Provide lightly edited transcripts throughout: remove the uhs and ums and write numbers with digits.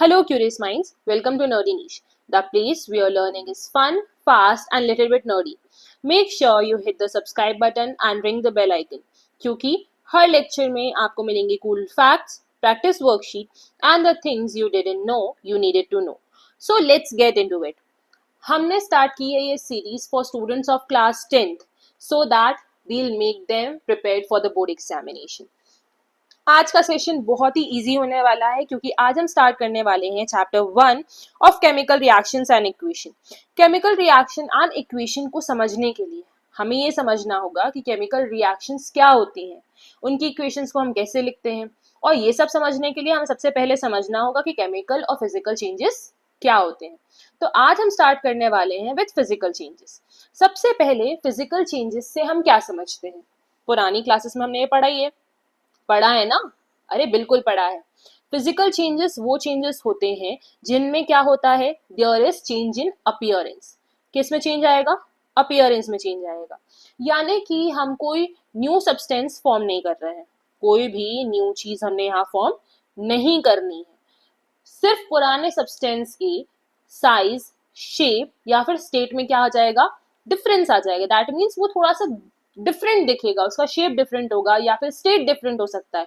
Hello, curious minds. Welcome to Nerdy Niche, the place where learning is fun, fast, and little bit nerdy. Make sure you hit the subscribe button and ring the bell icon, क्योंकि हर lecture में आपको मिलेंगे cool facts, practice worksheet, and the things you didn't know you needed to know. So let's get into it. हमने start की है ये series for students of class 10th so that we'll make them prepared for the board examination. आज का session बहुत ही easy होने वाला है क्योंकि आज हम स्टार्ट करने वाले हैं chapter 1 of chemical reactions and equation. Chemical reaction and equation को समझने के लिए हमें ये समझना होगा कि केमिकल रिएक्शंस क्या होती हैं, उनकी इक्वेशंस को हम कैसे लिखते हैं, और ये सब समझने के लिए हमें सबसे पहले समझना होगा कि केमिकल और फिजिकल चेंजेस क्या होते हैं। तो आज हम स्टार्ट करने वाले हैं विद फिजिकल चेंजेस। सबसे पहले फिजिकल चेंजेस से हम क्या समझते हैं? पुरानी क्लासेस में हमने ये पढ़ा है ना? अरे बिल्कुल पढ़ा है। फिजिकल चेंजेस वो चेंजेस होते हैं जिनमें क्या होता है, there is change in appearance. किस में चेंज आएगा? अपीयरेंस में चेंज आएगा। यानी कि हम कोई न्यू सब्सटेंस फॉर्म नहीं कर रहे हैं, कोई भी न्यू चीज हमने यहाँ फॉर्म नहीं करनी है। सिर्फ पुराने सब्सटेंस की साइज, शेप या फिर स्टेट में क्या आ जाएगा? डिफरेंस आ जाएगा। दैट मीन्स वो थोड़ा सा डिफरेंट दिखेगा, उसका शेप डिफरेंट होगा या फिर स्टेट डिफरेंट हो सकता है,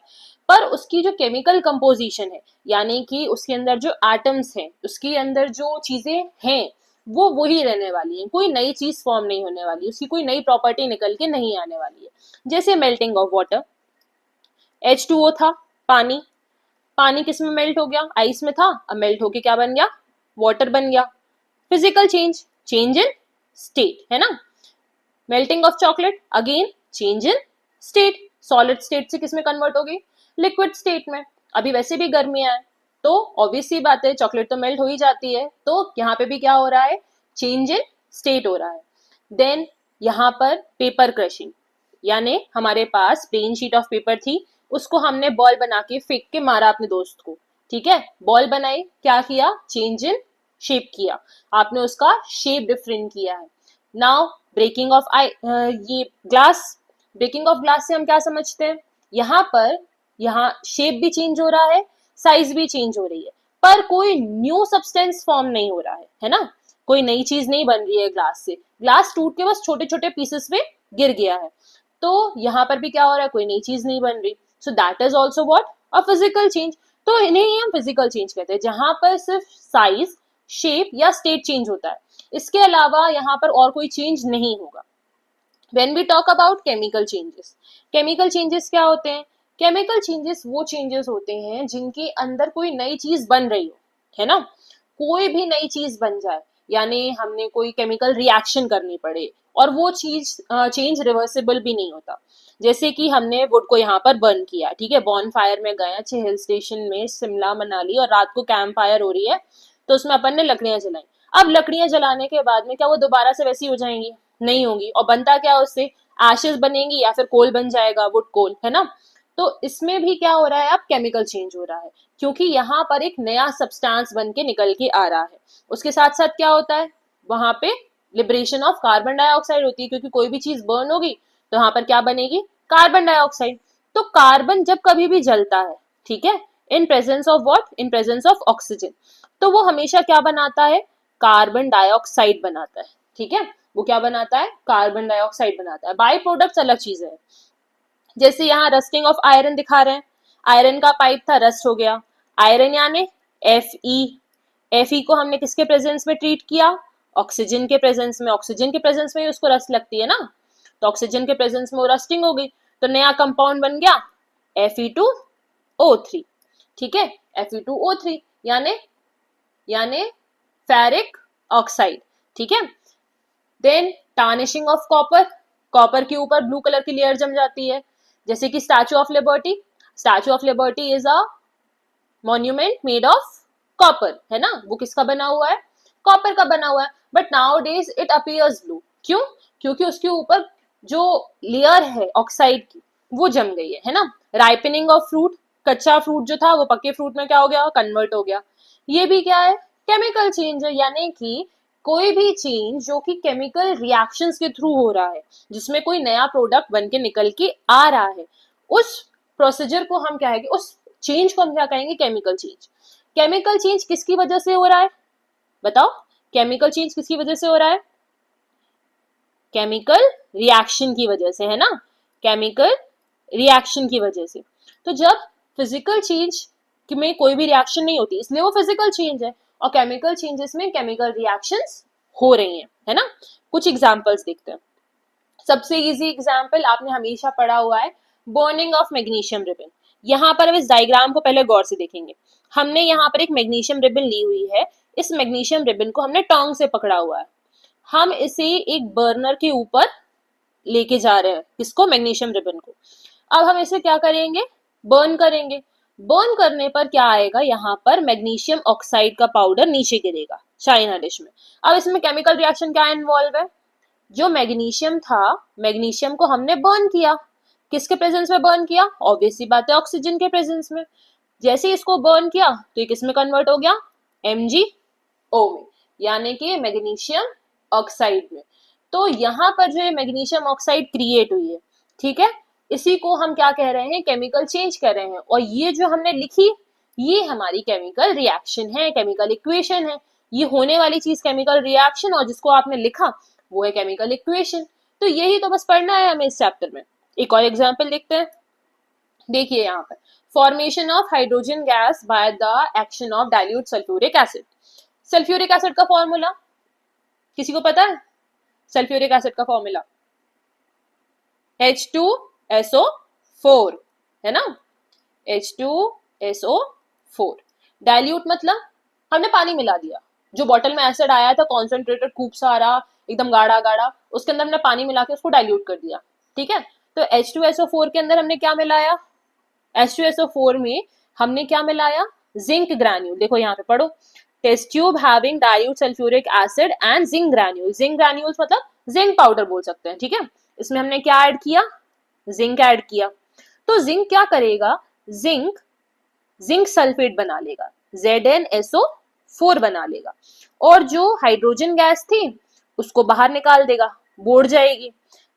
पर उसकी जो केमिकल कंपोजिशन है, यानी कि उसके अंदर जो एटम्स हैं, उसके अंदर जो चीजें हैं, वो वही रहने वाली हैं। कोई नई चीज फॉर्म नहीं होने वाली, उसकी कोई नई प्रॉपर्टी निकल के नहीं आने वाली है। जैसे मेल्टिंग ऑफ वाटर, H2O था पानी, पानी किस में मेल्ट हो गया? आइस में था, अब मेल्ट होके क्या बन गया? वाटर बन गया। Physical change, change in state, है ना? Melting of chocolate, again change in state, solid state से किस में कन्वर्ट हो गई? लिक्विड स्टेट में। अभी वैसे भी गर्मियां है तो ऑब्वियस सी बात है, चॉकलेट तो मेल्ट हो ही जाती है, तो यहाँ पे भी क्या हो रहा है? चेंज इन स्टेट हो रहा है। देन यहाँ पर पेपर क्रशिंग, यानी हमारे पास प्लेन शीट ऑफ पेपर थी, उसको हमने बॉल बना के फेंक के मारा अपने दोस्त को, ठीक है? बॉल बनाई, क्या किया? चेंज इन शेप किया, आपने उसका शेप डिफरेंट किया है। नाउ ब्रेकिंग ऑफ ये ग्लास, ब्रेकिंग ऑफ ग्लास से हम क्या समझते हैं? यहाँ शेप भी चेंज हो रहा है, साइज भी चेंज हो रही है, पर कोई न्यू सब्सटेंस फॉर्म नहीं हो रहा है ना? कोई नई चीज नहीं बन रही है ग्लास से। ग्लास टूट के बस छोटे छोटे पीसेस में गिर गया है, तो यहाँ पर भी क्या हो रहा है? कोई नई चीज नहीं बन रही। So that is also what? A physical change. तो इन्हें ही हम फिजिकल चेंज कहते हैं, जहां पर सिर्फ साइज, शेप या स्टेट चेंज होता है, इसके अलावा यहाँ पर और कोई चेंज नहीं होगा। When we talk about chemical changes, chemical changes क्या होते हैं? केमिकल चेंजेस वो चेंजेस होते हैं जिनके अंदर कोई नई चीज बन रही हो, है ना? कोई भी नई चीज बन जाए, यानी हमने कोई केमिकल रिएक्शन करनी पड़े और वो चीज चेंज रिवर्सिबल भी नहीं होता। जैसे कि हमने वुड को यहाँ पर बर्न किया, ठीक है? बॉन फायर में गए अच्छे हिल स्टेशन में, शिमला मनाली, और रात को कैंप फायर हो रही है, तो उसमें अपन ने लकड़ियां जलाई। अब लकड़ियां जलाने के बाद में क्या वो दोबारा से वैसी हो जाएंगी? नहीं होंगी। और बनता क्या उससे? एशेस बनेंगी या फिर कोल बन जाएगा, वुड कोल, है ना? तो इसमें भी क्या हो रहा है? अब केमिकल चेंज हो रहा है, क्योंकि यहाँ पर एक नया सब्सटेंस बन के निकल के आ रहा है। उसके साथ साथ क्या होता है? वहां पे लिबरेशन ऑफ कार्बन डाइऑक्साइड होती है, क्योंकि कोई भी चीज बर्न होगी तो यहाँ पर क्या बनेगी? Carbon dioxide. तो कार्बन जब कभी भी जलता है, ठीक है, in presence of what? In presence of oxygen, तो वो हमेशा क्या बनाता है? कार्बन डाइऑक्साइड बनाता है, ठीक है? वो क्या बनाता है? कार्बन डाइऑक्साइड बनाता है। बाई प्रोडक्ट्स अलग चीज है। जैसे यहाँ रस्टिंग ऑफ आयरन दिखा रहे हैं, आयरन का पाइप था, रस्ट हो गया। आयरन यानी Fe को हमने किसके प्रेजेंस में ट्रीट किया? ऑक्सीजन के प्रेजेंस में। ऑक्सीजन के प्रेजेंस में उसको रस्ट लगती है ना, तो ऑक्सीजन के प्रेजेंस में वो रस्टिंग हो गई, तो नया कंपाउंड बन गया Fe2O3, ठीक है? Fe2O3 यानी फेरिक ऑक्साइड, ठीक है? Then tarnishing of copper, copper के ऊपर ब्लू कलर की लेयर जम जाती है, जैसे कि statue of liberty. Statue of liberty is a monument made of copper, है ना? वो किसका बना हुआ है? कॉपर का बना हुआ है, but now days it appears blue. क्यों? क्योंकि उसके ऊपर जो लेयर है ऑक्साइड की वो जम गई है ना? राइपनिंग ऑफ फ्रूट, कच्चा फ्रूट जो था वो पक्के फ्रूट में क्या हो गया? कन्वर्ट हो गया। ये भी क्या है? केमिकल चेंज है, यानी कि कोई भी चेंज जो कि केमिकल रिएक्शंस के थ्रू हो रहा है, जिसमें कोई नया प्रोडक्ट बन के निकल के आ रहा है, उस प्रोसीजर को हम क्या है, उस चेंज को हम क्या कहेंगे? Chemical change. केमिकल चेंज किसकी वजह से हो रहा है, बताओ, केमिकल चेंज किसकी वजह से हो रहा है, केमिकल रिएक्शन की वजह से, है ना, केमिकल रिएक्शन की वजह से। तो जब फिजिकल चेंज में कोई भी रिएक्शन नहीं होती इसलिए वो फिजिकल चेंज है, और केमिकल चेंजेस में केमिकल रिएक्शंस हो रही हैं, है ना। कुछ एग्जांपल्स देखते हैं। सबसे इजी एग्जांपल आपने हमेशा पढ़ा हुआ है, बर्निंग ऑफ मैग्नीशियम रिबन। यहाँ पर अब इस डायग्राम को पहले गौर से देखेंगे। हमने यहाँ पर एक मैग्नीशियम रिबन ली हुई है, इस मैग्नीशियम रिबन को हमने टोंग से पकड़ा हुआ है, हम इसे एक बर्नर के ऊपर लेके जा रहे हैं, किसको, मैग्नीशियम रिबन को। अब हम इसे क्या करेंगे, बर्न करेंगे। बर्न करने पर क्या आएगा, यहाँ पर मैग्नीशियम ऑक्साइड का पाउडर नीचे गिरेगा चाइना डिश में। अब इसमें केमिकल रिएक्शन क्या इन्वॉल्व है, जो मैग्नीशियम था, मैग्नीशियम को हमने बर्न किया, किसके प्रेजेंस में बर्न किया, ऑब्वियस सी बात है ऑक्सीजन के प्रेजेंस में। जैसे इसको बर्न किया तो ये किस में कन्वर्ट हो गया, MgO में, यानी कि मैग्नीशियम ऑक्साइड में। तो यहाँ पर जो मैग्नीशियम ऑक्साइड क्रिएट हुई है, ठीक है, इसी को हम क्या कह रहे हैं, केमिकल चेंज कर रहे हैं। और ये जो हमने लिखी, ये हमारी केमिकल रिएक्शन है, केमिकल इक्वेशन है। ये होने वाली चीज केमिकल रिएक्शन, और जिसको आपने लिखा वो है केमिकल इक्वेशन। तो यही तो बस पढ़ना है हमें इस चैप्टर में। एक और एग्जाम्पल देखते हैं। देखिए यहाँ पर, formation of hydrogen gas by the action of dilute sulphuric acid. Sulphuric acid का फॉर्मूला किसी को पता है, सल्फ्यूरिक एसिड का फॉर्मूला H2SO4, है ना, H2SO4। डाइल्यूट मतलब हमने पानी मिला दिया, जो बॉटल में एसिड आया था कॉन्सेंट्रेटेड खूब सारा, एकदम गाढ़ा गाढ़ा, उसके अंदर हमने पानी मिला के उसको डाइल्यूट कर दिया, ठीक है। तो H2SO4 के अंदर हमने क्या मिलाया, H2SO4 में हमने क्या मिलाया, जिंक ग्रैन्यूल। देखो यहाँ पे पढ़ो, test tube having dilute sulphuric acid and zinc granule. Zinc granules मतलब जिंक पाउडर बोल सकते हैं, ठीक है। इसमें हमने क्या ऐड किया, जिंक ऐड किया। तो जिंक क्या करेगा, जिंक जिंक सल्फेट बना लेगा, ZnSO4 बना लेगा, और जो हाइड्रोजन गैस थी उसको बाहर निकाल देगा, बोर्ड जाएगी।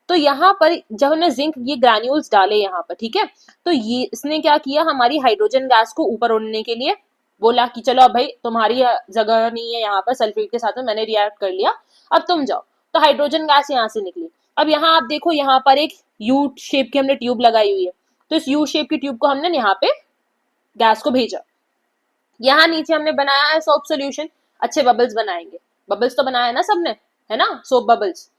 तो यहाँ पर जब हमने जिंक ये ग्रैन्यूल्स डाले यहाँ पर, ठीक है, तो ये इसने क्या किया, हमारी हाइड्रोजन गैस को ऊपर उड़ने के लिए बोला कि चलो अब भाई तुम्हारी जगह नहीं है यहाँ पर, सल्फेट के साथ में मैंने रिएक्ट कर लिया, अब तुम जाओ। तो हाइड्रोजन गैस यहाँ से निकली। अब यहाँ आप देखो, यहाँ पर एक यू शेप की हमने ट्यूब लगाई हुई है, तो इस यू शेप की ट्यूब को हमने यहाँ पे गैस को भेजा। यहाँ नीचे हमने बनाया है सोप सोल्यूशन, अच्छे बबल्स बनाएंगे, बबल्स तो बनाया ना सबने, है ना, सोप बबल्स।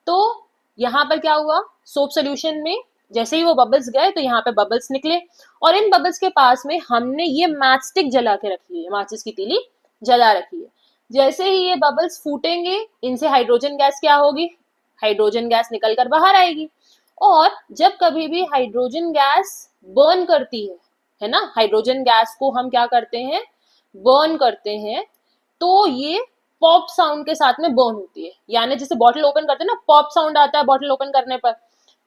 तो यहाँ पर क्या हुआ, सोप सोल्यूशन में जैसे ही वो बबल्स गए तो यहाँ पे बबल्स निकले, और इन बबल्स के पास में हमने ये मैच स्टिक जला के रखी है, माचिस की तीली जला रखी है। जैसे ही ये बबल्स फूटेंगे, इनसे हाइड्रोजन गैस क्या होगी, हाइड्रोजन गैस निकल कर बाहर आएगी। और जब कभी भी हाइड्रोजन गैस बर्न करती है ना, हाइड्रोजन गैस को हम क्या करते हैं, बर्न करते हैं, तो ये पॉप साउंड के साथ में बर्न होती है। यानी जैसे बॉटल ओपन करते हैं ना, पॉप साउंड आता है बॉटल ओपन करने पर,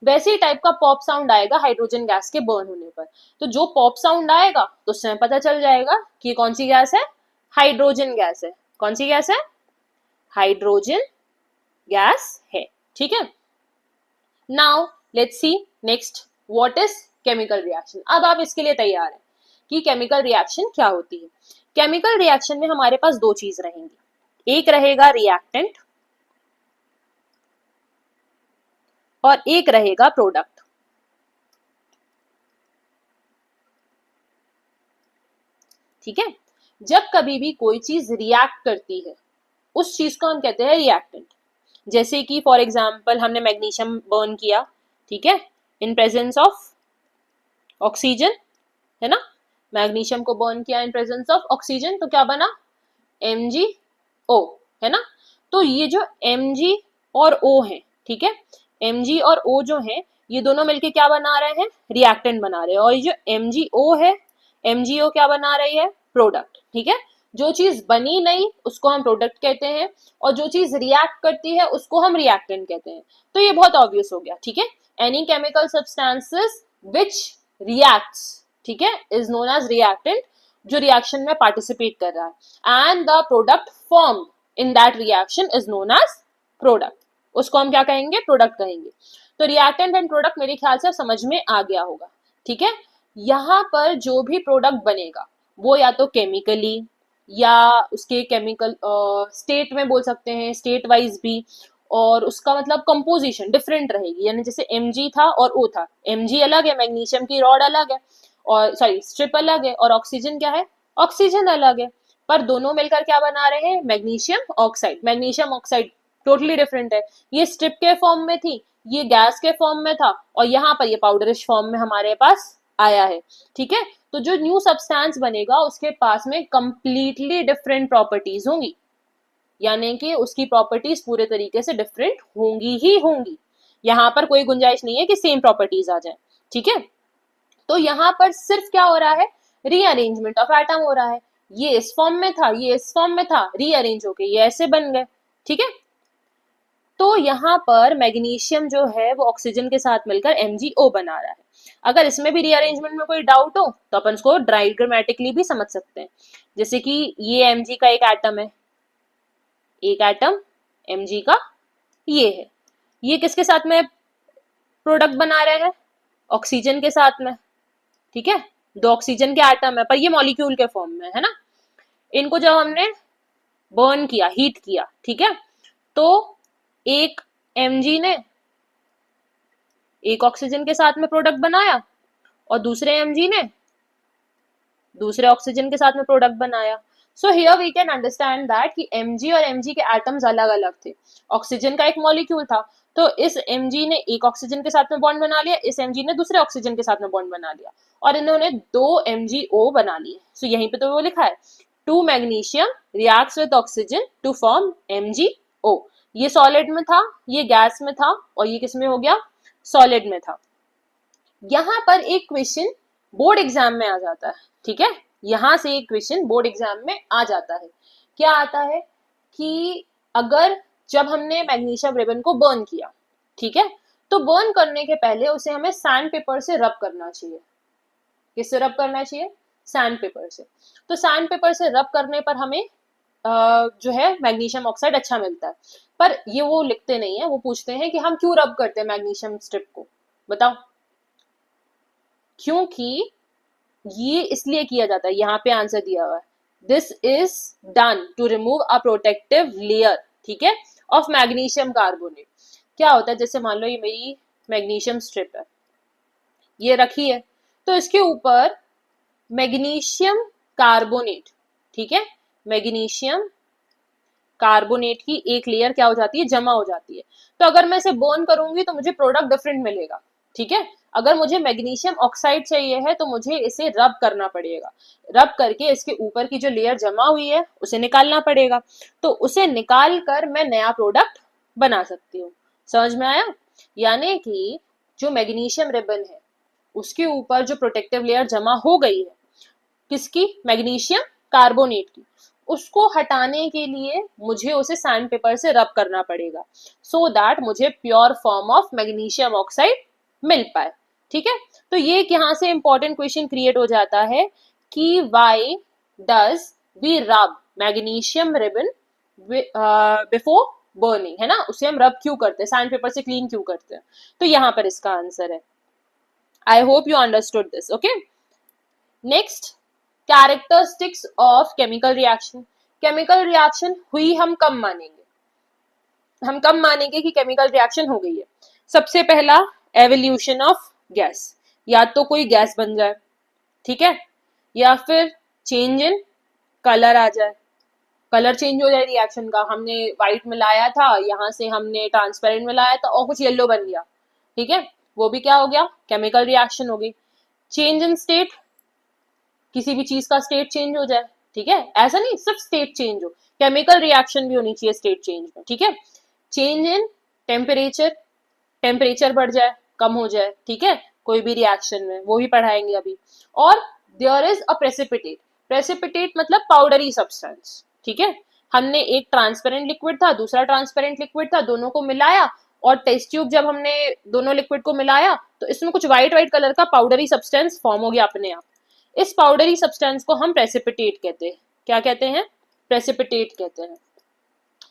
वैसे ही टाइप का पॉप साउंड आएगा हाइड्रोजन गैस के बर्न होने पर। तो जो पॉप साउंड आएगा तो उससे पता चल जाएगा कि कौन सी गैस है, हाइड्रोजन गैस है। कौन सी गैस है, हाइड्रोजन गैस है, ठीक है। Now let's see next, what is chemical reaction. अब आप इसके लिए तैयार हैं कि केमिकल रिएक्शन क्या होती है। केमिकल रिएक्शन में हमारे पास दो चीज रहेंगी, एक रहेगा रिएक्टेंट और एक रहेगा प्रोडक्ट। ठीक है, जब कभी भी कोई चीज रिएक्ट करती है उस चीज को हम कहते हैं रिएक्टेंट। जैसे कि फॉर एग्जांपल हमने मैग्नीशियम बर्न किया, ठीक है, इन प्रेजेंस ऑफ ऑक्सीजन, है ना, मैग्नीशियम को बर्न किया इन प्रेजेंस ऑफ ऑक्सीजन, तो क्या बना, MgO, है ना। तो ये जो Mg और O है, ठीक है, Mg और O जो है ये दोनों मिलके क्या बना रहे हैं, रिएक्टेंट बना रहे हैं। और ये जो MgO है, MgO क्या बना रही है, प्रोडक्ट। ठीक है, जो चीज बनी नहीं उसको हम प्रोडक्ट कहते हैं, और जो चीज रिएक्ट करती है उसको हम रिएक्टेंट कहते हैं। तो ये बहुत ऑब्वियस हो गया, ठीक है। Any chemical substances which reacts, ठीक है, इज नोन एज रिएक्टेंट, जो रिएक्शन में पार्टिसिपेट कर रहा है, and the product formed in that reaction is known as product, उसको हम क्या कहेंगे, प्रोडक्ट कहेंगे। तो रिएक्टेंट एंड प्रोडक्ट मेरे ख्याल से समझ में आ गया होगा, ठीक है। यहाँ पर जो भी प्रोडक्ट बनेगा वो या तो केमिकली या उसके केमिकल स्टेट में बोल सकते हैं, स्टेट वाइज भी, और उसका मतलब कंपोजिशन डिफरेंट रहेगी। यानी जैसे Mg था और O था, Mg अलग है, मैग्नीशियम की रॉड अलग है, और सॉरी स्ट्रिप अलग है, और ऑक्सीजन क्या है, ऑक्सीजन अलग है, पर दोनों मिलकर क्या बना रहे हैं, magnesium oxide. Magnesium oxide totally different है, ये स्ट्रिप के फॉर्म में थी, ये गैस के फॉर्म में था, और यहाँ पर ये पाउडरिश फॉर्म में हमारे पास आया है। ठीक है, तो जो न्यू सब्सटेंस बनेगा उसके पास में कंप्लीटली डिफरेंट प्रॉपर्टीज होंगी, यानी कि उसकी प्रॉपर्टीज पूरे तरीके से डिफरेंट होंगी ही होंगी। यहाँ पर कोई गुंजाइश नहीं है कि सेम प्रॉपर्टीज आ जाए। ठीक है, तो यहाँ पर सिर्फ क्या हो रहा है, रीअरेंजमेंट ऑफ एटम हो रहा है। ये इस फॉर्म में था, ये इस फॉर्म में था, रीअरेंज होके ये ऐसे बन गए। ठीक है, तो यहाँ पर मैग्नीशियम जो है वो ऑक्सीजन के साथ मिलकर MgO बना रहा है। अगर इसमें भी रीअरेंजमेंट में कोई डाउट हो तो अपन इसको डायग्रामेटिकली भी समझ सकते हैं। जैसे कि ये Mg का एक एटम है, एक एटम Mg का ये है, ये किसके साथ में प्रोडक्ट बना रहे हैं, ऑक्सीजन के साथ में। ठीक है, दो ऑक्सीजन के एटम है पर ये मॉलिक्यूल के फॉर्म में है ना। इनको जब हमने बर्न किया, हीट किया, ठीक है, तो एक Mg ने एक ऑक्सीजन के साथ में प्रोडक्ट बनाया और दूसरे Mg ने दूसरे ऑक्सीजन के साथ में प्रोडक्ट बनाया। So here we can understand that कि Mg और Mg के एटम्स अलग अलग थे, ऑक्सीजन का एक मॉलिक्यूल था, तो इस Mg ने एक ऑक्सीजन के साथ में बॉन्ड बना लिया, इस Mg ने दूसरे ऑक्सीजन के साथ में बॉन्ड बना लिया, और इन्होंने दो MgO बना लिए। सो यहीं पे तो वो लिखा है, 2 magnesium reacts with oxygen to form MgO। ये सॉलिड में था, ये गैस में था, और ये किस में हो गया, सॉलिड में था। यहाँ पर एक क्वेश्चन बोर्ड एग्जाम में आ जाता है। ठीक है, यहां से एक क्वेश्चन बोर्ड एग्जाम में आ जाता है। क्या आता है कि अगर जब हमने मैग्नीशियम रिबन को बर्न किया, ठीक है, तो बर्न करने के पहले उसे हमें सैंड पेपर से रब करना चाहिए। किससे रब करना चाहिए, सैंड पेपर से। तो सैंड पेपर से रब करने पर हमें जो है मैग्नीशियम ऑक्साइड अच्छा मिलता है, पर ये वो लिखते नहीं है, वो पूछते हैं कि हम क्यों रब करते हैं मैग्नीशियम स्ट्रिप को, बताओ। क्योंकि ये इसलिए किया जाता है, यहाँ पे आंसर दिया हुआ है, this is done to remove a protective layer, ठीक है, ऑफ मैग्नीशियम कार्बोनेट। क्या होता है, जैसे मान लो ये मेरी मैग्नीशियम स्ट्रिप है, ये रखी है, तो इसके ऊपर मैग्नीशियम कार्बोनेट, ठीक है, मैग्नीशियम कार्बोनेट की एक लेयर क्या हो जाती है, जमा हो जाती है। तो अगर मैं इसे बर्न करूंगी तो मुझे प्रोडक्ट डिफरेंट मिलेगा। ठीक है, अगर मुझे मैग्नीशियम ऑक्साइड चाहिए है तो मुझे इसे रब करना पड़ेगा, रब करके इसके ऊपर की जो लेयर जमा हुई है उसे निकालना पड़ेगा, तो उसे निकाल कर मैं नया प्रोडक्ट बना सकती हूँ। समझ में आया, यानी कि जो मैग्नीशियम रिबन है उसके ऊपर जो प्रोटेक्टिव लेयर जमा हो गई है, किसकी, मैग्नीशियम कार्बोनेट की, उसको हटाने के लिए मुझे उसे सैंड पेपर से रब करना पड़ेगा, सो दैट मुझे pure form of magnesium oxide मिल पाए। ठीक है, तो ये यहाँ से इंपॉर्टेंट क्वेश्चन क्रिएट हो जाता है कि वाई डज वी रब मैग्नीशियम रिबन बिफोर बर्निंग, है ना, उसे हम रब क्यों करते हैं, सैंड पेपर से क्लीन क्यों करते हैं। तो यहाँ पर इसका आंसर है। I hope you understood this. Okay, next, characteristics of chemical reaction. Chemical reaction हुई हम कब मानेंगे, हम कब मानेंगे कि केमिकल रिएक्शन हो गई है। सबसे पहला, एवोल्यूशन ऑफ गैस, या तो कोई गैस बन जाए, ठीक है, या फिर चेंज इन कलर आ जाए, कलर चेंज हो जाए रिएक्शन का, हमने व्हाइट मिलाया था, यहाँ से हमने ट्रांसपेरेंट मिलाया था और कुछ येलो बन गया, ठीक है, वो भी क्या हो गया, केमिकल रिएक्शन हो गई। चेंज इन स्टेट, किसी भी चीज का स्टेट चेंज हो जाए, ठीक है, ऐसा नहीं सिर्फ स्टेट चेंज हो, केमिकल रिएक्शन भी होनी चाहिए स्टेट चेंज में, ठीक है। चेंज इन टेम्परेचर, टेम्परेचर बढ़ जाए, कम हो जाए, ठीक है, कोई भी रिएक्शन में, वो भी पढ़ाएंगे अभी। और there is a precipitate, precipitate मतलब पाउडरी सब्सटेंस, ठीक है, हमने एक ट्रांसपेरेंट लिक्विड था, दूसरा ट्रांसपेरेंट लिक्विड था, दोनों को मिलाया, और टेस्ट ट्यूब जब हमने दोनों लिक्विड को मिलाया तो इसमें कुछ व्हाइट व्हाइट कलर का पाउडरी सब्सटेंस फॉर्म हो गया अपने आप। इस पाउडरी सब्सटेंस को हम प्रेसिपिटेट कहते हैं। क्या कहते हैं, प्रेसिपिटेट कहते हैं।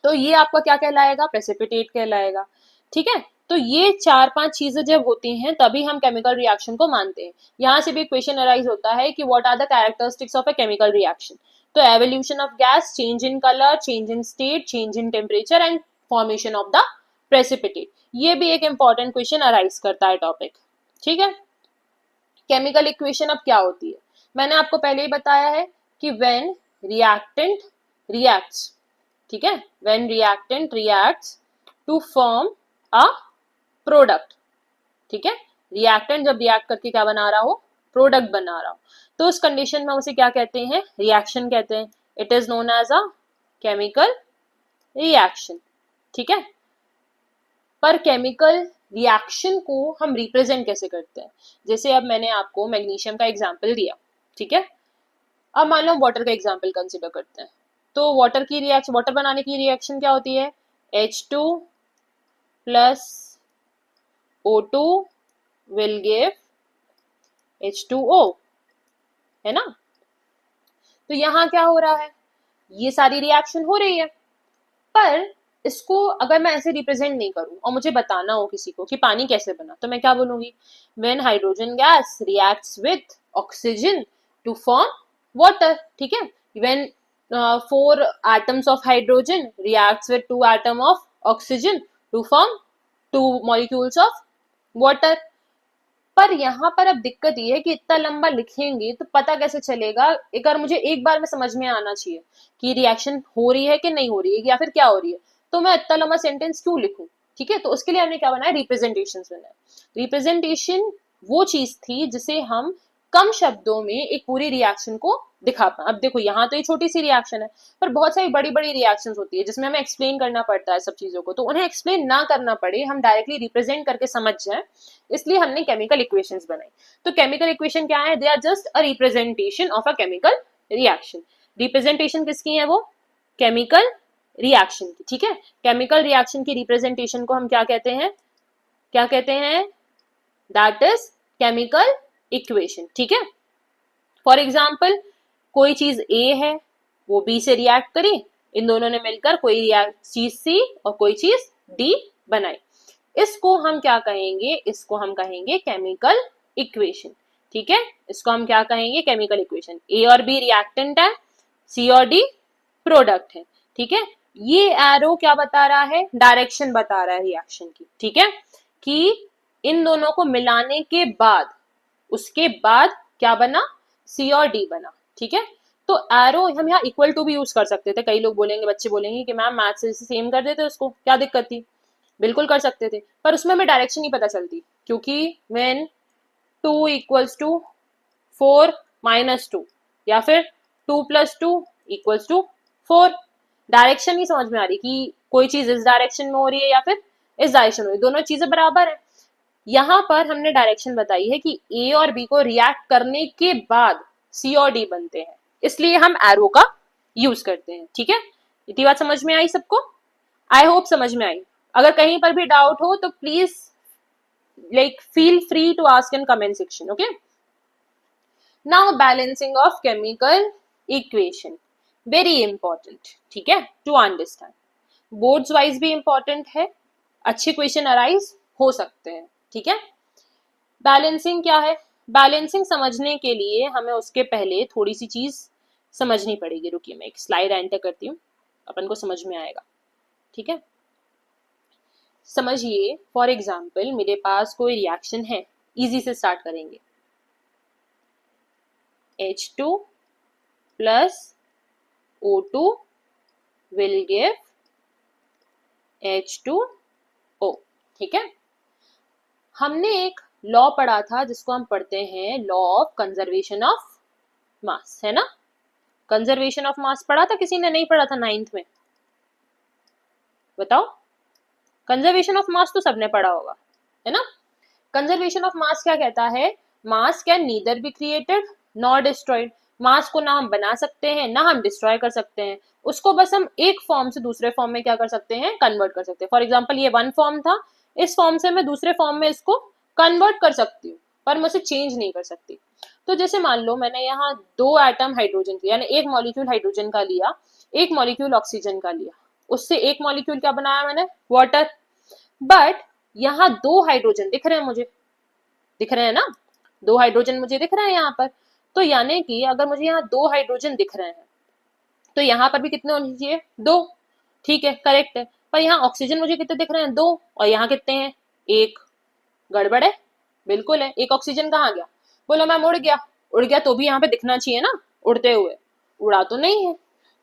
तो ये आपका क्या कहलाएगा, प्रेसिपिटेट कहलाएगा, ठीक है। तो ये 4-5 चीजें जब होती हैं तभी हम केमिकल रिएक्शन को मानते हैं। यहाँ से भी क्वेश्चन अराइज होता है कि what are the characteristics of a chemical reaction. तो evolution of gas, change in colour, change in state, change in temperature and formation of the precipitate. ये भी एक इंपॉर्टेंट क्वेश्चन अराइज करता है टॉपिक। ठीक है, केमिकल इक्वेशन अब क्या होती है, मैंने आपको पहले ही बताया है कि व्हेन रिएक्टेंट रिएक्ट्स, ठीक है, when reactant reacts to form a product, ठीक है, रिएक्टेंट जब रिएक्ट करके क्या बना रहा हो, प्रोडक्ट बना रहा हो, तो उस कंडीशन में उसे क्या कहते हैं, रिएक्शन कहते हैं। It is known as a chemical reaction. ठीक है, पर केमिकल रिएक्शन को हम रिप्रेजेंट कैसे करते हैं, जैसे अब मैंने आपको मैग्नीशियम का एग्जांपल दिया, ठीक है, अब मान लो वाटर का एग्जांपल कंसिडर करते हैं। तो वाटर की रिएक्शन, वाटर बनाने की रिएक्शन क्या होती है, H2 plus O2 will give H2O, है ना। तो यहाँ क्या हो रहा है, ये सारी रिएक्शन हो रही है, पर इसको अगर मैं ऐसे रिप्रेजेंट नहीं करूं और मुझे बताना हो किसी को कि पानी कैसे बना, तो मैं क्या बोलूंगी, when hydrogen gas reacts with oxygen to form water. ठीक है, when 4 atoms of hydrogen reacts with 2 atom of oxygen to form 2 molecules of water। पर यहाँ पर अब दिक्कत ये है कि इतना लंबा लिखेंगे तो पता कैसे चलेगा, एक बार मुझे एक बार में समझ में आना चाहिए कि रिएक्शन हो रही है कि नहीं हो रही है या फिर क्या हो रही है, तो मैं इतना लंबा सेंटेंस क्यों लिखूं। ठीक है, तो उसके लिए हमने क्या बनाया, रिप्रेजेंटेशन बनाया। रिप्रेजेंटेशन वो चीज थी जिसे हम कम शब्दों में एक पूरी रिएक्शन को दिखा पाए। अब देखो यहाँ तो ये छोटी सी रिएक्शन है, पर बहुत सारी बड़ी बड़ी रिएक्शन होती है जिसमें हमें एक्सप्लेन करना पड़ता है सब चीजों को, तो उन्हें एक्सप्लेन ना करना पड़े, हम डायरेक्टली रिप्रेजेंट करके समझ जाए, इसलिए हमने केमिकल इक्वेशंस बनाई। तो केमिकल इक्वेशन क्या है, they are just a representation of a chemical reaction. Representation किसकी है, वो केमिकल रिएक्शन की। ठीक है, केमिकल रिएक्शन की रिप्रेजेंटेशन को हम क्या कहते हैं, क्या कहते हैं, दैट इज केमिकल इक्वेशन। ठीक है, फॉर एग्जाम्पल कोई चीज ए है, वो बी से रिएक्ट करी, इन दोनों ने मिलकर कोई चीज सी और कोई चीज डी बनाई, इसको हम क्या कहेंगे, इसको हम कहेंगे केमिकल इक्वेशन। ठीक है, इसको हम क्या कहेंगे, केमिकल इक्वेशन। ए और बी रिएक्टेंट है, सी और डी प्रोडक्ट है। ठीक है, ये एरो क्या बता रहा है, डायरेक्शन बता रहा है रिएक्शन की। ठीक है, कि इन दोनों को मिलाने के बाद, उसके बाद क्या बना, सी और डी बना। ठीक है, तो एरो हम यहाँ इक्वल टू भी यूज कर सकते थे। कई लोग बोलेंगे, बच्चे बोलेंगे कि मैम मैथ से सेम कर देते उसको, क्या दिक्कत थी, बिल्कुल कर सकते थे, पर उसमें हमें डायरेक्शन नहीं पता चलती, क्योंकि व्हेन 2 इक्वल्स टू 4 माइनस 2 या फिर 2 प्लस 2 इक्वल्स टू 4, डायरेक्शन नहीं समझ में आ रही कि कोई चीज इस डायरेक्शन में हो रही है या फिर इस डायरेक्शन में हो रही है, दोनों चीजें बराबर है। यहाँ पर हमने डायरेक्शन बताई है कि ए और बी को रिएक्ट करने के बाद सी और डी बनते हैं, इसलिए हम एरो का यूज करते हैं। ठीक है, इतनी बात समझ में आई सबको, आई होप समझ में आई। अगर कहीं पर भी डाउट हो तो please feel free to ask in comment section. Okay, now balancing of chemical equation, very important. ठीक है, to understand, boards wise भी important है, अच्छे क्वेश्चन अराइज हो सकते हैं। ठीक है, बैलेंसिंग क्या है, बैलेंसिंग समझने के लिए हमें उसके पहले थोड़ी सी चीज समझनी पड़ेगी। रुकिए मैं एक स्लाइड एंटर करती हूँ, अपन को समझ में आएगा। ठीक है, समझिए, फॉर एग्जाम्पल मेरे पास कोई रिएक्शन है, इजी से स्टार्ट करेंगे। H2 plus O2 will give H2O। ठीक है, हमने एक लॉ पढ़ा था जिसको हम पढ़ते हैं लॉ ऑफ कंजर्वेशन ऑफ मास, है ना। कंजर्वेशन ऑफ मास पढ़ा था किसी ने, नहीं पढ़ा था 9th में, बताओ। कंजर्वेशन ऑफ मास तो सबने पढ़ा होगा, है ना। कंजर्वेशन ऑफ मास क्या कहता है, mass can neither be created nor destroyed. Mass को ना हम बना सकते हैं ना हम डिस्ट्रॉय कर सकते हैं, उसको बस हम एक फॉर्म से दूसरे फॉर्म में क्या कर सकते हैं, कन्वर्ट कर सकते हैं। फॉर एग्जाम्पल ये वन फॉर्म था, इस फॉर्म से मैं दूसरे फॉर्म में इसको कन्वर्ट कर सकती हूँ, पर मैं उसे चेंज नहीं कर सकती। तो जैसे मान लो मैंने यहाँ 2 एटम हाइड्रोजन के, यानी एक मॉलिक्यूल हाइड्रोजन का लिया, एक मॉलिक्यूल ऑक्सीजन का लिया, उससे एक मॉलिक्यूल क्या बनाया मैंने, वाटर। बट यहाँ 2 हाइड्रोजन दिख रहे हैं मुझे, दिख रहे हैं ना, 2 हाइड्रोजन मुझे दिख रहे हैं यहाँ पर। तो यानी कि अगर मुझे यहाँ 2 हाइड्रोजन दिख रहे हैं तो यहाँ पर भी कितने होने चाहिए, 2। ठीक है, करेक्ट है। पर यहाँ ऑक्सीजन मुझे कितने दिख रहे हैं, 2, और यहाँ कितने हैं, 1। गड़बड़ है, बिल्कुल है। एक ऑक्सीजन कहाँ गया, बोलो मैम उड़ गया। उड़ गया तो भी यहाँ पे दिखना चाहिए ना, उड़ते हुए, उड़ा तो नहीं है।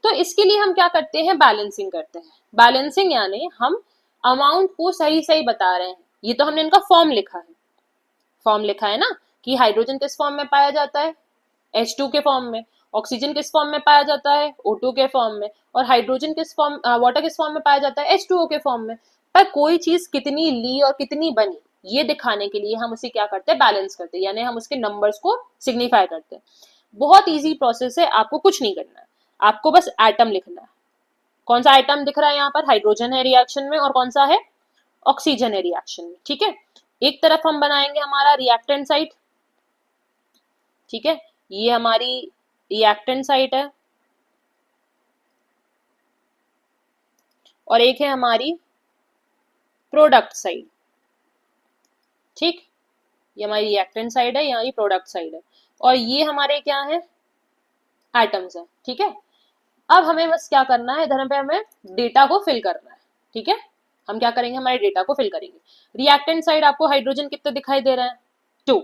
तो इसके लिए हम क्या करते हैं, बैलेंसिंग करते हैं। बैलेंसिंग यानी हम अमाउंट को सही सही बता रहे हैं। ये तो हमने इनका फॉर्म लिखा है, फॉर्म लिखा है ना, कि हाइड्रोजन किस फॉर्म में पाया जाता है, H2 के फॉर्म में। ऑक्सीजन किस फॉर्म में पाया जाता है, O2 के फॉर्म में। और हाइड्रोजन किस फॉर्म, वाटर किस फॉर्म में पाया जाता है, H2O के फॉर्म में। पर कोई चीज कितनी ली और कितनी बनी, ये दिखाने के लिए हम उसे क्या करते हैं, बैलेंस करते हैं, यानी हम उसके नंबर्स को सिग्निफाई करते हैं। बहुत इजी प्रोसेस है, आपको कुछ नहीं करना है, आपको बस एटम लिखना है। कौन सा आइटम दिख रहा है यहाँ पर, हाइड्रोजन है रिएक्शन में, और कौन सा है, ऑक्सीजन है रिएक्शन में। ठीक है, एक तरफ हम बनाएंगे हमारा रिएक्टेंट साइट, ठीक है, ये हमारी रिएक्टेंट साइट है, और एक है हमारी प्रोडक्ट साइड। ठीक, ये हमारी रिएक्टेंट साइड है, यहाँ ये प्रोडक्ट साइड है, और ये हमारे क्या है, एटम्स है। ठीक है, अब हमें बस क्या करना है, इधर पे हमें डेटा को फिल करना है। ठीक है, हम क्या करेंगे, हमारे डेटा को फिल करेंगे। रिएक्टेंट साइड आपको हाइड्रोजन कितने दिखाई दे रहे हैं, 2,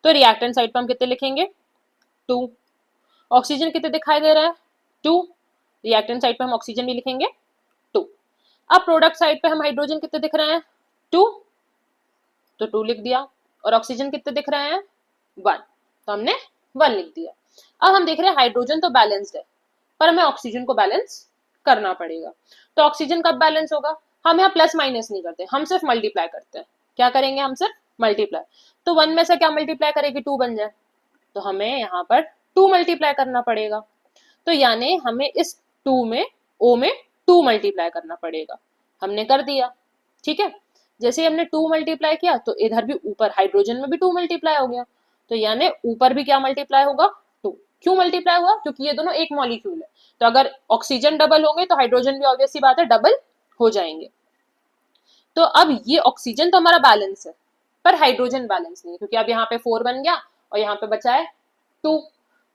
तो रिएक्टेंट साइड पर हम कितने लिखेंगे, 2। ऑक्सीजन कितने दिखाई दे रहा है, 2, रिएक्टेंट साइड पे हम ऑक्सीजन भी लिखेंगे 2। अब प्रोडक्ट साइड पे हम हाइड्रोजन कितने दिख रहे हैं, 2, तो 2 लिख दिया। और ऑक्सीजन कितने दिख रहे हैं, 1, तो हमने 1 लिख दिया। अब हम देख रहे हैं हाइड्रोजन तो बैलेंस्ड है, पर हमें ऑक्सीजन को बैलेंस करना पड़ेगा। तो ऑक्सीजन कब बैलेंस होगा, हम यहाँ प्लस माइनस नहीं करते, हम सिर्फ मल्टीप्लाई करते हैं। क्या करेंगे, हम सिर्फ मल्टीप्लाई। तो 1 में से क्या मल्टीप्लाई करेगी, 2 बन जाए, तो हमें यहाँ पर 2 मल्टीप्लाई करना पड़ेगा। तो यानी हमें इस 2 में, ओ में 2 मल्टीप्लाई करना पड़ेगा। हमने कर दिया। ठीक है, जैसे हमने 2 मल्टीप्लाई किया तो इधर भी ऊपर हाइड्रोजन में भी 2 मल्टीप्लाई हो गया, तो यानी ऊपर भी क्या मल्टीप्लाई होगा, 2। क्यों मल्टीप्लाई हुआ, क्योंकि ये दोनों एक मॉलिक्यूल है, तो अगर ऑक्सीजन डबल होंगे तो हाइड्रोजन भी ऑब्वियस सी बात है डबल हो जाएंगे। तो अब ये ऑक्सीजन तो हमारा बैलेंस है, पर हाइड्रोजन बैलेंस नहीं है, क्योंकि अब यहाँ पे 4 बन गया और यहाँ पे बचा है 2,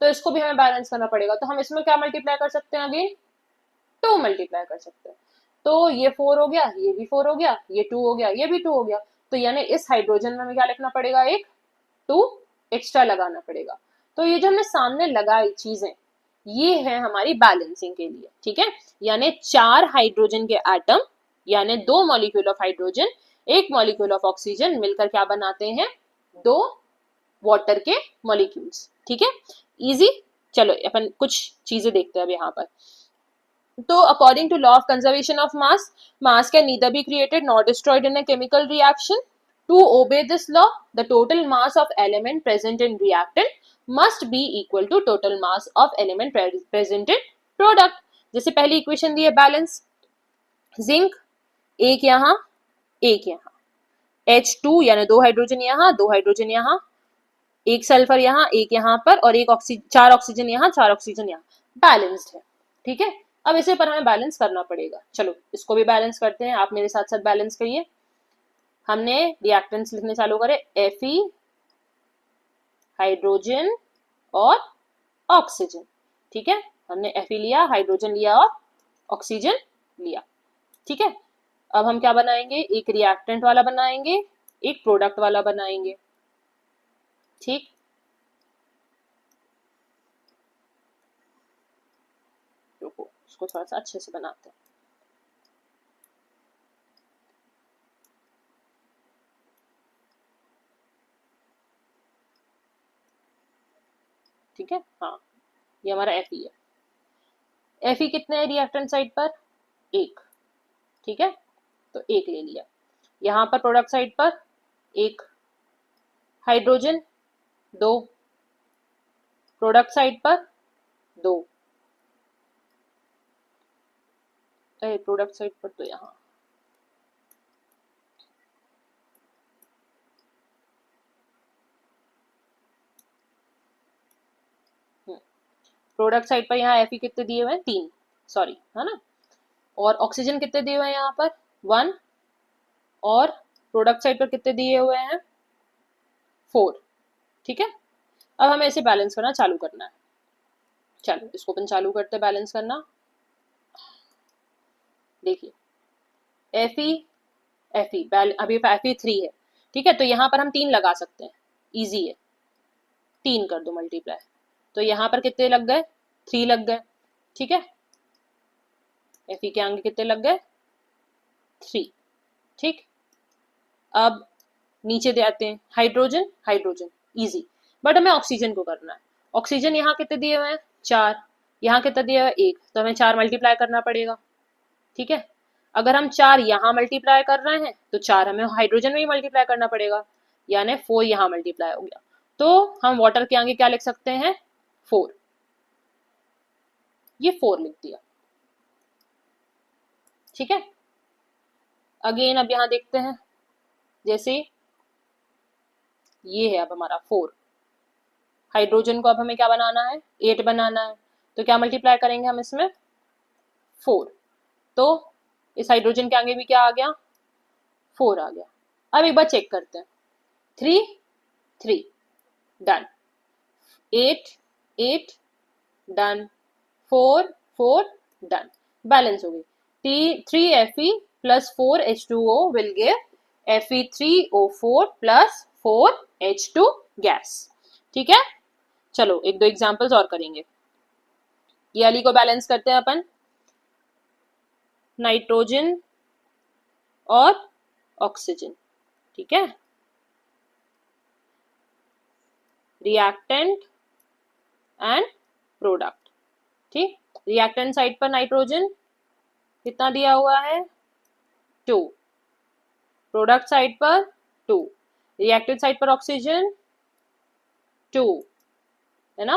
तो इसको भी हमें बैलेंस करना पड़ेगा। तो हम इसमें क्या मल्टीप्लाई कर सकते हैं, अगेन 2 मल्टीप्लाई कर सकते हैं। तो ये 4 हो गया, ये भी 4 हो गया, ये 2 हो गया, ये भी 2 हो गया। तो यानी इस हाइड्रोजन में हमें क्या लिखना पड़ेगा, एक 2 एक्स्ट्रा लगाना पड़ेगा। तो ये जो हमने सामने लगाई चीजें, ये है हमारी बैलेंसिंग के लिए। ठीक है, यानी 4 हाइड्रोजन के एटम, यानी 2 molecule of hydrogen, 1 molecule of oxygen मिलकर क्या बनाते हैं, 2 वाटर के मॉलिक्यूल्स। ठीक है, इजी। चलो अपन कुछ चीजें देखते हैं अब यहाँ पर। तो according to law of conservation of mass, mass can neither be created nor destroyed in a chemical reaction. To obey this law, the total mass of element present in reactant must be equal to total mass of element present in product. जैसे पहली equation दी है balance, zinc एक यहाँ एक यहाँ, H2 यानी 2 hydrogen यहाँ 2 hydrogen यहाँ, एक सल्फर यहाँ एक यहाँ पर, और एक ऑक्सीजन, 4 ऑक्सीजन यहाँ 4 ऑक्सीजन यहाँ, बैलेंस्ड है। ठीक है, अब इसे पर हमें बैलेंस करना पड़ेगा। चलो इसको भी बैलेंस करते हैं, आप मेरे साथ साथ बैलेंस करिए। हमने रिएक्टेंट्स लिखने चालू करे, Fe, हाइड्रोजन और ऑक्सीजन। ठीक है, हमने Fe लिया, हाइड्रोजन लिया और ऑक्सीजन लिया। ठीक है, अब हम क्या बनाएंगे, एक रिएक्टेंट वाला बनाएंगे, एक प्रोडक्ट वाला बनाएंगे। ठीक, रुको इसको थोड़ा सा अच्छे से बनाते हैं। ठीक है, हाँ ये हमारा Fe है। Fe कितने है रिएक्टेंट साइड पर, 1। ठीक है, तो 1 ले लिया। यहाँ पर प्रोडक्ट साइड पर 1, हाइड्रोजन 2, प्रोडक्ट साइड पर 2, प्रोडक्ट साइड पर तो यहाँ प्रोडक्ट साइड पर यहाँ Fe कितने दिए हुए हैं, 3, सॉरी है ना। और ऑक्सीजन कितने दिए हुए हैं यहाँ पर, 1, और प्रोडक्ट साइड पर कितने दिए हुए हैं, 4। ठीक है, अब हमें इसे बैलेंस करना चालू करना है। चलो इसको अपन चालू करते हैं बैलेंस करना। देखिए Fe अभी Fe3 है, ठीक है, तो यहाँ पर हम 3 लगा सकते हैं, इजी है, 3 कर दो मल्टीप्लाई, तो यहाँ पर कितने लग गए, 3 लग गए। ठीक है, Fe के आगे कितने लग गए, 3। ठीक, अब नीचे दे आते हैं, हाइड्रोजन हाइड्रोजन इजी, बट हमें ऑक्सीजन को करना है। ऑक्सीजन यहाँ कितने दिए हुए हैं, 4, यहाँ कितना दिया हुआ है, 1, तो हमें 4 मल्टीप्लाई करना पड़ेगा। ठीक है, अगर हम 4 यहाँ मल्टीप्लाई कर रहे हैं तो 4 हमें हाइड्रोजन में ही मल्टीप्लाई करना पड़ेगा, यानी 4 यहाँ मल्टीप्लाई हो गया, तो हम वाटर के आगे क्या लिख सकते हैं, 4, ये 4 लिख दिया। ठीक है, अगेन अब यहाँ देखते हैं, जैसे ये है अब हमारा 4, हाइड्रोजन को अब हमें क्या बनाना है, 8 बनाना है, तो क्या मल्टीप्लाई करेंगे हम इसमें, 4, तो इस हाइड्रोजन के आगे भी क्या आ गया, 4 आ गया। अब एक बार चेक करते हैं, 3 3 डन, 8 8 डन, 4 4 डन, बैलेंस हो गई। 3Fe plus 4H2O will give Fe3O4 plus 4H2 gas. ठीक है, चलो एक दो एग्जांपल्स और करेंगे। ये वाली को बैलेंस करते हैं अपन, नाइट्रोजन और ऑक्सीजन। ठीक है, रिएक्टेंट एंड प्रोडक्ट। ठीक, रिएक्टेंट साइड पर नाइट्रोजन कितना दिया हुआ है, 2, प्रोडक्ट साइड पर 2, रिएक्टेंट साइड पर ऑक्सीजन 2 है ना,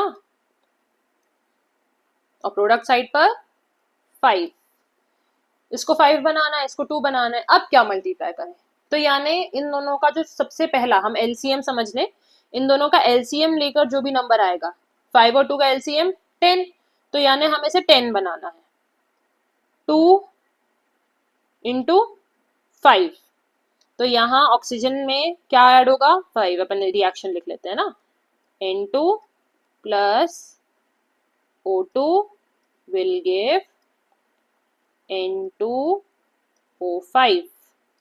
और प्रोडक्ट साइड पर 5। इसको 5 बनाना है, इसको 2 बनाना है, अब क्या मल्टीप्लाई करें, तो यानी इन दोनों का जो सबसे पहला हम एलसीएम समझ लें, इन दोनों का एलसीएम लेकर जो भी नंबर आएगा, 5 और 2 का एलसीएम 10, तो यानी हमें इसे 10 बनाना है, 2 इंटू 5, तो यहाँ ऑक्सीजन में क्या ऐड होगा, 5, अपन रिएक्शन लिख लेते हैं ना, N2 plus O2 will give N2O5।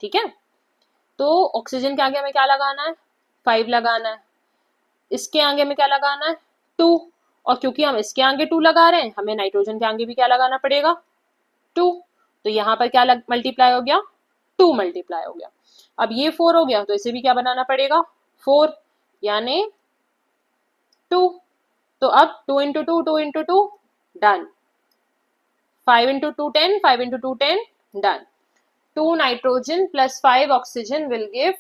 ठीक है, तो ऑक्सीजन के आगे हमें क्या लगाना है, 5 लगाना है, इसके आगे हमें क्या लगाना है, 2, और क्योंकि हम इसके आगे 2 लगा रहे हैं, हमें नाइट्रोजन के आगे भी क्या लगाना पड़ेगा, 2, तो यहाँ पर क्या मल्टीप्लाई हो गया, 2 मल्टीप्लाई हो गया। अब ये 4 हो गया, तो इसे भी क्या बनाना पड़ेगा, 4, यानी 2, तो अब 2 into 2 2 into 2 done, 5 into 2 10, 5 into 2 10 done, 2 nitrogen plus 5 oxygen will give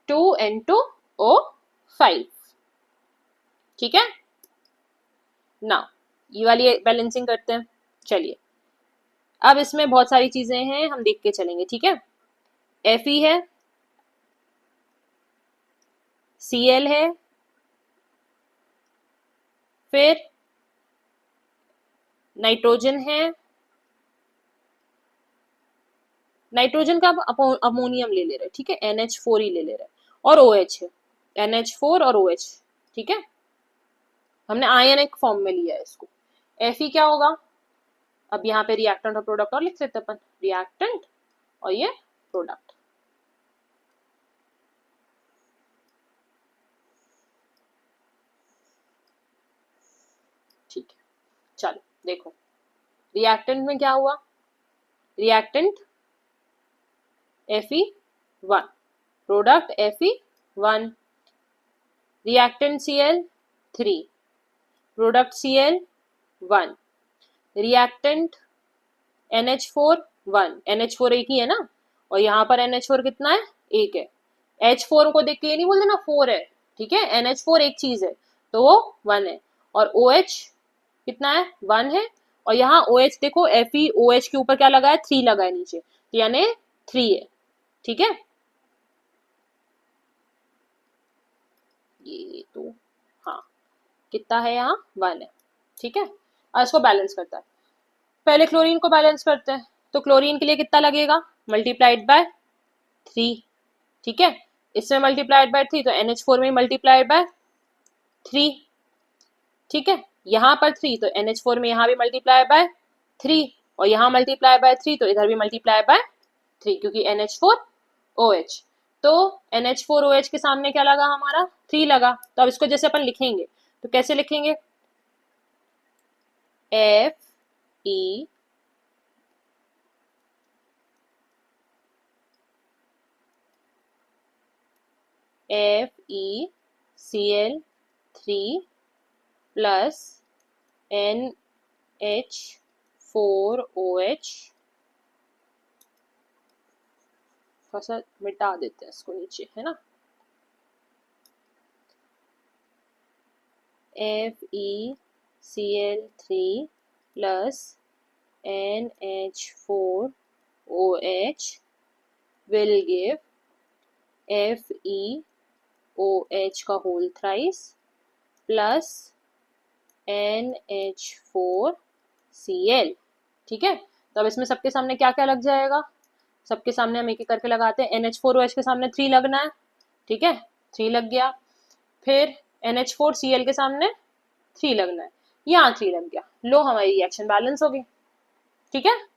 2 N2O5। ठीक है ना, ये वाली बैलेंसिंग करते हैं। चलिए अब इसमें बहुत सारी चीजें हैं, हम देख के चलेंगे। ठीक है, Fe है, Cl है, फिर नाइट्रोजन है, नाइट्रोजन का अमोनियम ले रहे हैं, ठीक है, NH4 ही ले रहे हैं, और OH है, NH4 और OH। ठीक है, हमने आयनिक फॉर्म में लिया है इसको। Fe क्या होगा, अब यहाँ पे रिएक्टेंट और प्रोडक्ट और लिख सकते हैं अपन, रिएक्टेंट और ये प्रोडक्ट। ठीक है, चलो देखो रिएक्टेंट में क्या हुआ, reactant Fe1, product Fe1, reactant Cl3, product Cl1, reactant NH4 1, NH4 एक ही है ना, और यहाँ पर NH4 कितना है, एक है, H4 को देख के ये नहीं बोल देना 4 है, ठीक है, NH4 एक चीज है तो वो 1 है, और OH कितना है, 1 है, और यहाँ OH देखो, FeOH के ऊपर क्या लगा है, 3 लगा है नीचे, तो यानी 3 है। ठीक है, ये तो हाँ कितना है, यहाँ 1 है। ठीक है, और इसको बैलेंस करता है, पहले क्लोरीन को बैलेंस करते हैं, तो क्लोरीन के लिए कितना लगेगा, मल्टीप्लाइड बाय 3, ठीक है। इसमें मल्टीप्लाइड बाय 3 तो NH4 में मल्टीप्लाइड बाय 3, ठीक है। यहाँ पर 3 तो NH4 में यहाँ भी मल्टीप्लाई बाय 3 और यहाँ मल्टीप्लाई बाय 3 तो इधर भी मल्टीप्लाई बाय 3 क्योंकि NH4OH। तो NH4OH के सामने क्या लगा हमारा 3 लगा। तो अब इसको जैसे अपन लिखेंगे तो कैसे लिखेंगे FeCl3 प्लस NH4OH, थोड़ा सा मिटा देते हैं इसको नीचे, है ना। FeCl3 plus NH4OH will give FeOH का होल थ्राइस प्लस NH4Cl, ठीक है। तो अब इसमें सबके सामने क्या क्या लग जाएगा, सबके सामने हम एक एक करके लगाते हैं। NH4OH के सामने 3 लगना है, ठीक है, 3 लग गया। फिर NH4Cl के सामने 3 लगना है, यहाँ 3 लग गया। लो हमारी रिएक्शन बैलेंस हो गई, ठीक है।